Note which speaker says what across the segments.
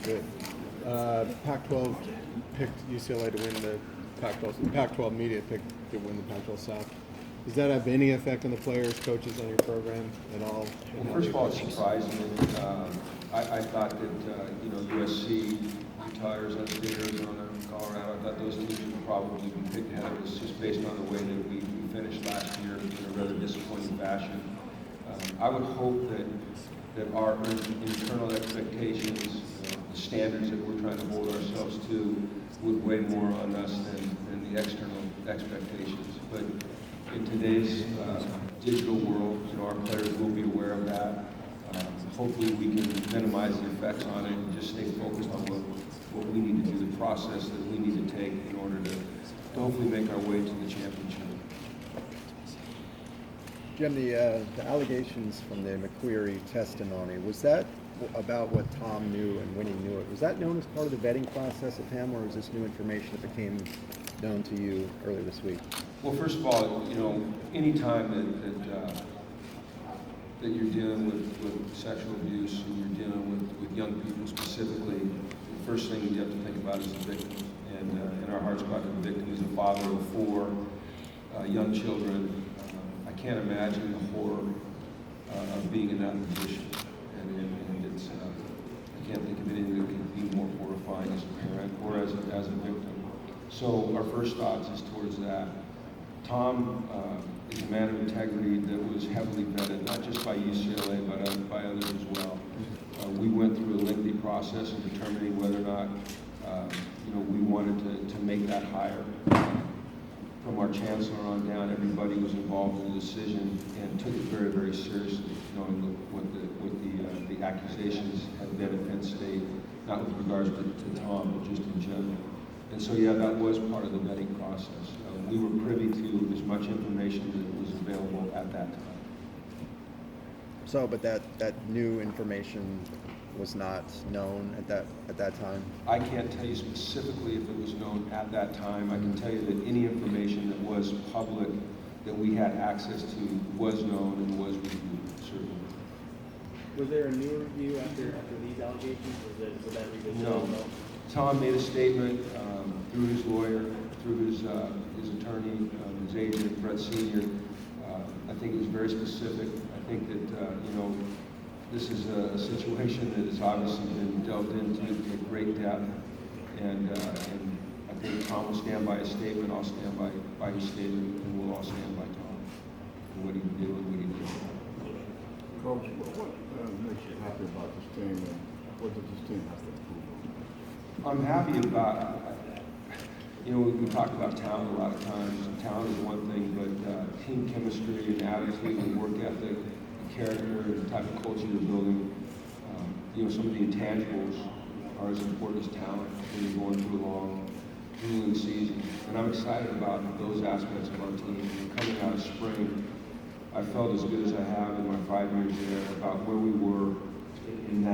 Speaker 1: Good. Pac-12 picked UCLA to win the Pac-12. The Pac-12 media picked to win the Pac-12 South. Does that have any effect on the players, coaches, on your program at all?
Speaker 2: Well, first of all, it surprised me. I thought that USC, Utah, State, Arizona, Colorado, I thought those teams would probably be picked ahead of us just based on the way that we finished last year in a rather disappointing fashion. I would hope that our internal expectations, the standards that we're trying to hold ourselves to, would weigh more on us than the external expectations. But in today's digital world, our players will be aware of that. Hopefully we can minimize the effects on it and just stay focused on what we need to do, the process that we need to take in order to hopefully make our way to the championship.
Speaker 1: Jim, the allegations from the McQueary testimony, was that about what Tom knew and when he knew it? Was that known as part of the vetting process of him, or is this new information that became known to you earlier this week?
Speaker 2: Well, first of all, any time that you're dealing with sexual abuse and you're dealing with young people specifically, the first thing you have to think about is the victim. And our hearts go out to the victim. He's a father of 4 young children. I can't imagine the horror of being in that position. And it's, I can't think of anything that could be more horrifying as a parent or as a victim. So our first thoughts is towards that. Tom is a man of integrity that was heavily vetted, not just by UCLA, but by others as well. We went through a lengthy process of determining whether or not we wanted to make that hire. From our chancellor on down, everybody was involved in the decision and took it very, very seriously, knowing what the accusations had been at Penn State, not with regards to Tom, but just in general. And so, yeah, that was part of the vetting process. We were privy to as much information that was available at that time.
Speaker 1: So, but that new information was not known at that time?
Speaker 2: I can't tell you specifically if it was known at that time. I can tell you that any information that was public that we had access to was known and was reviewed, certainly.
Speaker 3: Was there a new review after these allegations? Was that revisited?
Speaker 2: No. Tom made a statement through his lawyer, through his attorney, his agent, Brett Sr. I think it was very specific. I think that, this is a situation that has obviously been delved into at great depth. And I think Tom will stand by his statement, I'll stand by his statement, and we'll all stand by Tom and what he did and what he did.
Speaker 4: Coach, what makes you happy about this team, and what does this team have to improve on?
Speaker 2: I'm happy about, we talk about talent a lot of times. Talent is one thing, but team chemistry and attitude and work ethic, and character, and the type of culture you're building, some of the intangibles are as important as talent when you're going through a long, grueling season. And I'm excited about those aspects of our team. And coming out of spring, I felt as good as I have in my 5 years there about where we were in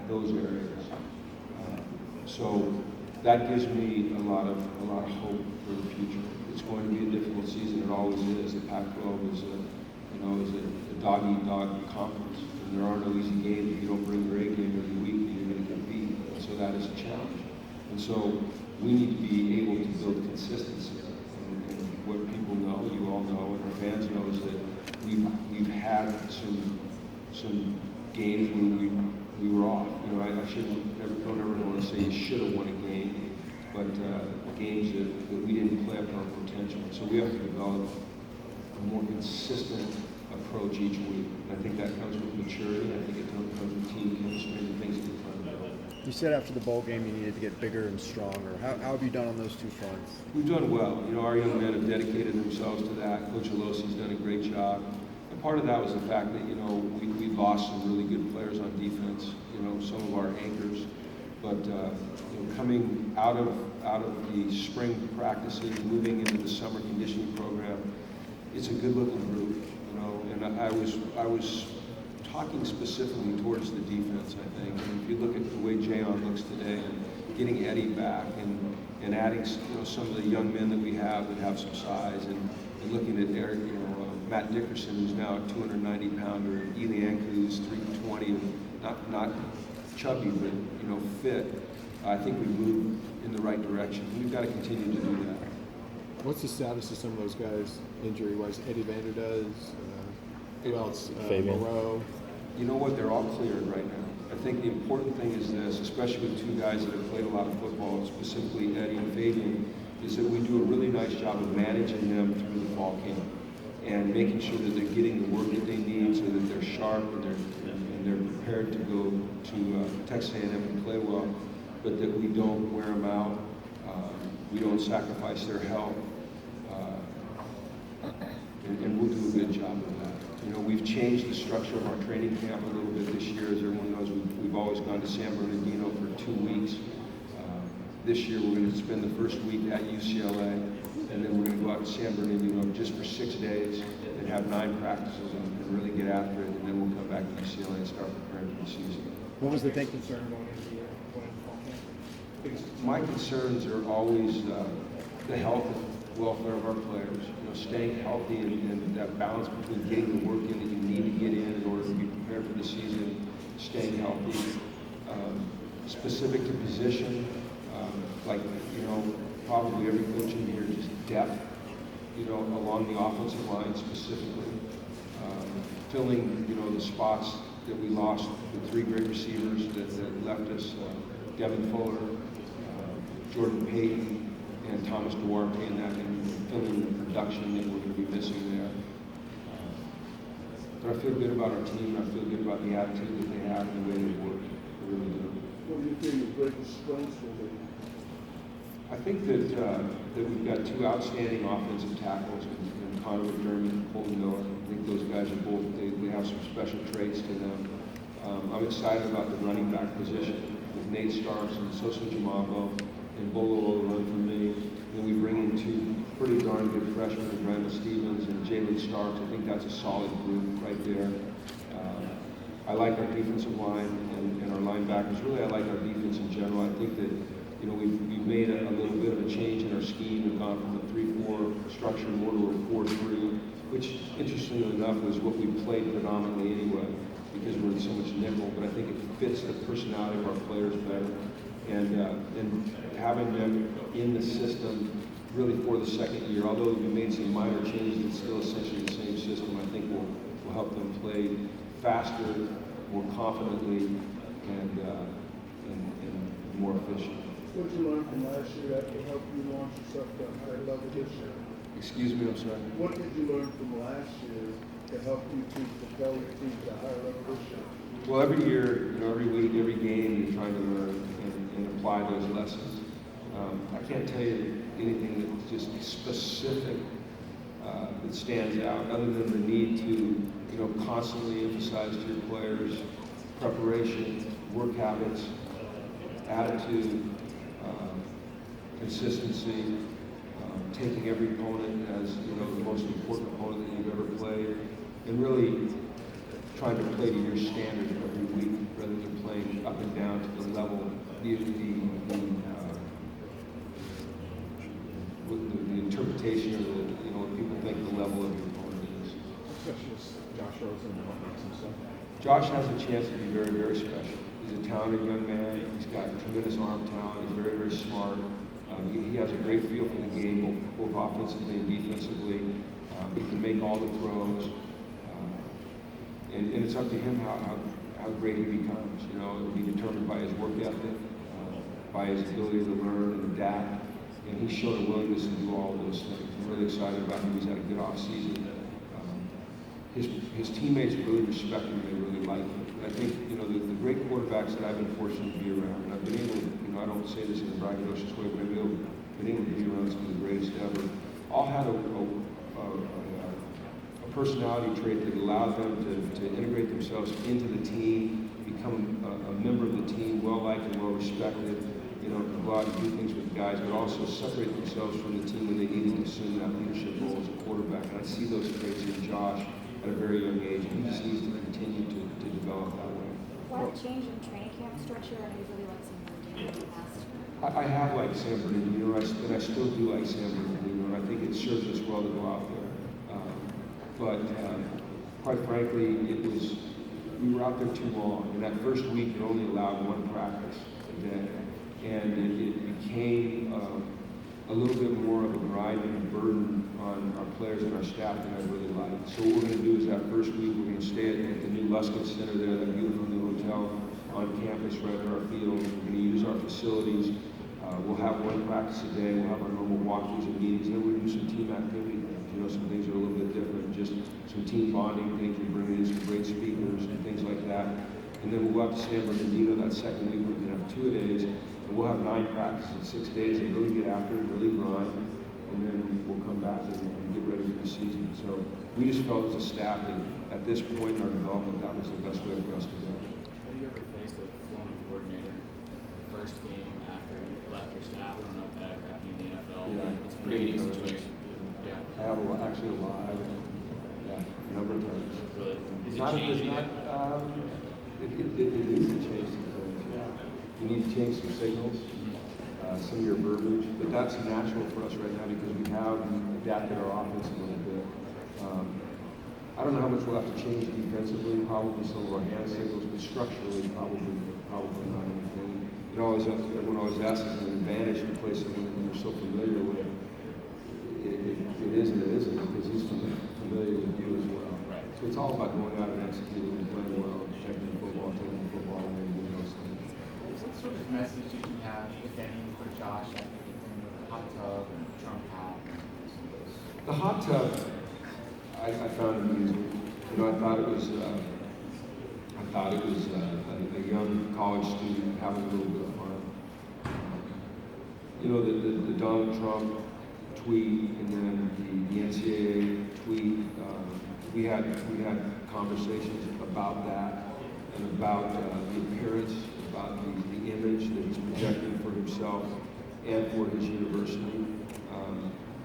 Speaker 2: those areas. So that gives me a lot of hope for the future. It's going to be a difficult season. It always is. The Pac-12 is a dog-eat-dog conference. And there are no easy games. If you don't bring your A game every week, you're going to get beat. And so that is a challenge. And so we need to be able to build consistency. And what people know, you all know, and our fans know, is that we've had some games when we were off. I don't ever want to say you should have won a game, but games that we didn't play up to our potential. So we have to develop a more consistent approach each week. And I think that comes with maturity. I think it comes with team chemistry and things that we're trying to build.
Speaker 1: You said after the bowl game you needed to get bigger and stronger. How have you done on those two fronts?
Speaker 2: We've done well. Our young men have dedicated themselves to that. Coach Alosi's done a great job. And part of that was the fact that, we lost some really good players on defense, some of our anchors. But coming out of the spring practices, moving into the summer conditioning program, it's a good-looking group, And I was talking specifically towards the defense, I think. And if you look at the way Jayon looks today, and getting Eddie back, and adding some of the young men that we have that have some size, and looking at Eric, Matt Dickerson, who's now a 290-pounder, Eliank, who's 320, not chubby, but, fit, I think we move in the right direction. We've got to continue to do that.
Speaker 5: What's the status of some of those guys injury-wise? Eddie Vander does. Who else?
Speaker 6: Fabian.
Speaker 5: Moreau.
Speaker 2: You know what? They're all cleared right now. I think the important thing is this, especially with two guys that have played a lot of football, specifically Eddie and Fabian, is that we do a really nice job of managing them through the fall camp and making sure that they're getting the work that they need so that they're sharp and they're prepared to go to Texas A&M and play well, but that we don't wear them out, we don't sacrifice their health, and we'll do a good job of that. We've changed the structure of our training camp a little bit this year. As everyone knows, we've always gone to San Bernardino for 2 weeks. This year we're going to spend the first week at UCLA, and then we're going to go out to San Bernardino just for 6 days and have 9 practices and really get after it, and then we'll come back to UCLA and start preparing for the season.
Speaker 1: What was the thing?
Speaker 3: concern going into the fall camp?
Speaker 2: My concerns are always the health and welfare of our players. Staying healthy and that balance between getting the work in that you need to get in order to be prepared for the season, staying healthy. Specific to position, probably every coach in here, just depth, along the offensive line specifically. Filling, the spots that we lost with 3 great receivers that left us, Devin Fuller, Jordan Payton, and Thomas Duarte, and filling the production that we're going to be missing there. But I feel good about our team, and I feel good about the attitude that they have and the way they work. I really do.
Speaker 4: What do you think your greatest strengths will be?
Speaker 2: I think that we've got 2 outstanding offensive tackles in Connor McDermott and Colton Miller. I think those guys are both, they have some special traits to them. I'm excited about the running back position with Nate Starks and Sosa Jamabo and Bolo run for me. Then we bring in 2 pretty darn good freshmen, Randall Stevens and Jalen Starks. I think that's a solid group right there. I like our defensive line and our linebackers. Really, I like our defense in general. I think that we've made a little bit of a change in our scheme. We've gone from a 3-4 structure more to a 4-3, which, interestingly enough, was what we played predominantly anyway because we're in so much nickel. But I think it fits the personality of our players better. And having them in the system really for the second year, although we made some minor changes, it's still essentially the same system. I think will help them play faster, more confidently, and more efficient.
Speaker 4: What did you learn from last year that will help you launch yourself to a higher level this year?
Speaker 2: Excuse me, I'm sorry.
Speaker 4: What did you learn from last year to help you to propel your team to a higher level this year?
Speaker 2: Well, every year, every week, every game, you're trying to learn and apply those lessons. I can't tell you anything that's just specific that stands out, other than the need to, constantly emphasize to your players preparation, work habits, attitude, consistency, taking every opponent as the most important opponent that you've ever played, and really trying to play to your standard every week rather than playing up and down to the level, the interpretation of what people think the level of your opponent is.
Speaker 5: Especially Josh Rosen and all that stuff.
Speaker 2: Josh has a chance to be very, very special. He's a talented young man. He's got tremendous arm talent. He's very, very smart. He has a great feel for the game, both offensively and defensively. He can make all the throws. And it's up to him how great he becomes. It'll be determined by his work ethic, by his ability to learn and adapt. And he's shown a willingness to do all of those things. I'm really excited about him. He's had a good off-season. His teammates really respect him. They really like him. And I think, the great quarterbacks that I've been fortunate to be around, and I've been able to, I don't say this in a braggadocious way, but I've been able to be around some of the greatest ever, all had a personality trait that allowed them to integrate themselves into the team, become a member of the team, well-liked and well-respected, go out and do things with the guys, but also separate themselves from the team when they needed to assume that leadership role as a quarterback. And I see those traits in Josh at a very young age, and he just needs to continue to develop that way.
Speaker 7: Why the change in training camp structure? I know you really like San Bernardino in the past.
Speaker 2: I have liked San Bernardino, and I still do like San Bernardino, and I think it serves us well to go out there. But quite frankly, it was we were out there too long. And that first week, you only allowed one practice a day. And it became a little bit more of a grinding burden on our players and our staff than I really liked. So what we're going to do is that first week, we're going to stay at the new Luskin Center there, that beautiful new hotel on campus right at our field. We're going to use our facilities. We'll have one practice a day. We'll have our normal walkthroughs and meetings. Then we'll do some team activity things. You know, some things are a little bit different. Just some team bonding things. We bring in some great speakers and things like that. And then we'll go out to San Bernardino that second week. We're going to have 2 days. And we'll have 9 practices in 6 days and really get after it, really grind. And then we'll come back and get ready for the season. So we just felt as a staff that at this point in our development, that was the best way for us to go.
Speaker 3: Have you ever faced a former coordinator the first game after you left your staff? I don't know if that ever happened in the NFL.
Speaker 2: Yeah.
Speaker 3: But it's a pretty unique situation. Yeah.
Speaker 2: I have actually a lot. Yeah, a number of times.
Speaker 3: Really? Is it
Speaker 2: Not,
Speaker 3: changing
Speaker 2: not,
Speaker 3: it?
Speaker 2: it is a change some things. You need to change some signals, some of your verbiage, but that's natural for us right now because we have adapted our offense a little bit. I don't know how much we'll have to change defensively, probably some of our hand signals, but structurally, probably not anything. You know, everyone always asks us an advantage to play someone that you're so familiar with. It is and it isn't because he's familiar with you as well.
Speaker 3: Right.
Speaker 2: So it's all about going out and executing and playing well, taking football, and doing those things.
Speaker 6: What sort of message did you have, if any, for Josh after the hot tub and Trump hat and some of those?
Speaker 2: The hot tub, I found amusing. You know, I thought it was a young college student having a little bit of fun. You know, the Donald Trump tweet and then the NCAA tweet. We had conversations about that and about the appearance, about the image that he's projecting for himself and for his university.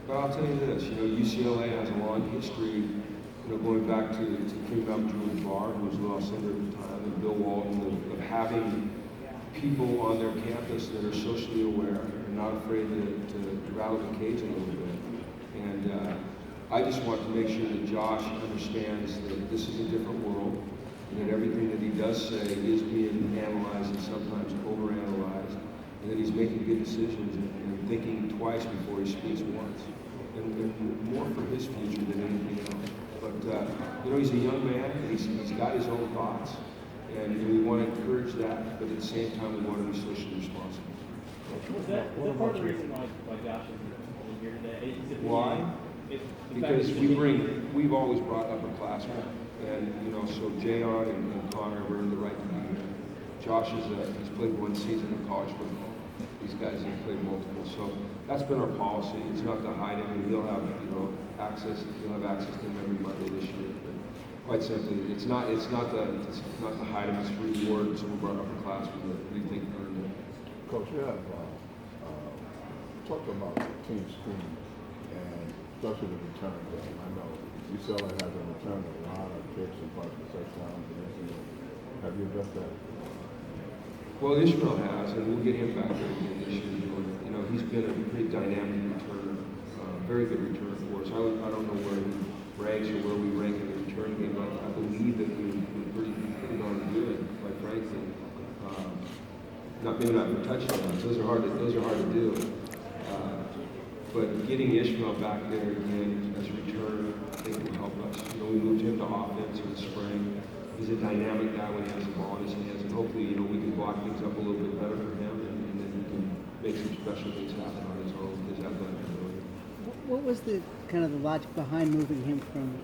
Speaker 2: But I'll tell you this, you know, UCLA has a long history, you know, going back to King Abdul Barr, who was the law senator at the time, and Bill Walton, of having people on their campus that are socially aware and not afraid to rattle the cage a little bit. And I just want to make sure that Josh understands that this is a different world, and that everything that he does say is being analyzed and sometimes overanalyzed, and that he's making good decisions and thinking twice before he speaks once. And more for his future than anything else. But, you know, he's a young man, and he's got his own thoughts, and we want to encourage that, but at the same time, we want to be socially responsible.
Speaker 3: Was that part of the reason why Josh isn't here today? Is it
Speaker 2: Why? Because we've always brought upperclassmen, and, you know, so Jayon and Connor were in the right to be here. Josh he's played one season of college football. These guys have played multiple, so that's been our policy. It's not to hide him, and he'll have, you know, access. He'll have access to him every Monday this year. But quite simply, it's not to hide him. It's to reward some of our upperclassmen that we think earned it.
Speaker 4: Coach, you have talked about the team screen and especially the return game. I know UCLA has a return a lot of kicks and punts and touchdowns and everything. Have you addressed that?
Speaker 2: Well, Ishmael has, and we'll get him back there again this year. You know, he's been a pretty dynamic returner, very good returner for us. I don't know where he ranks or where we rank in the return game, but I believe that we're pretty darn good, quite frankly. Maybe not for touchdowns; those are hard to do. But getting Ishmael back there again as a returner, I think will help us. You know, we moved him to offense in the spring. He's a dynamic guy when he has the ball in his hands, and hopefully, you know, we can block things up a little bit better for him, and then he can make some special things happen on his own, his athletic ability.
Speaker 8: What was the kind of the logic behind moving him from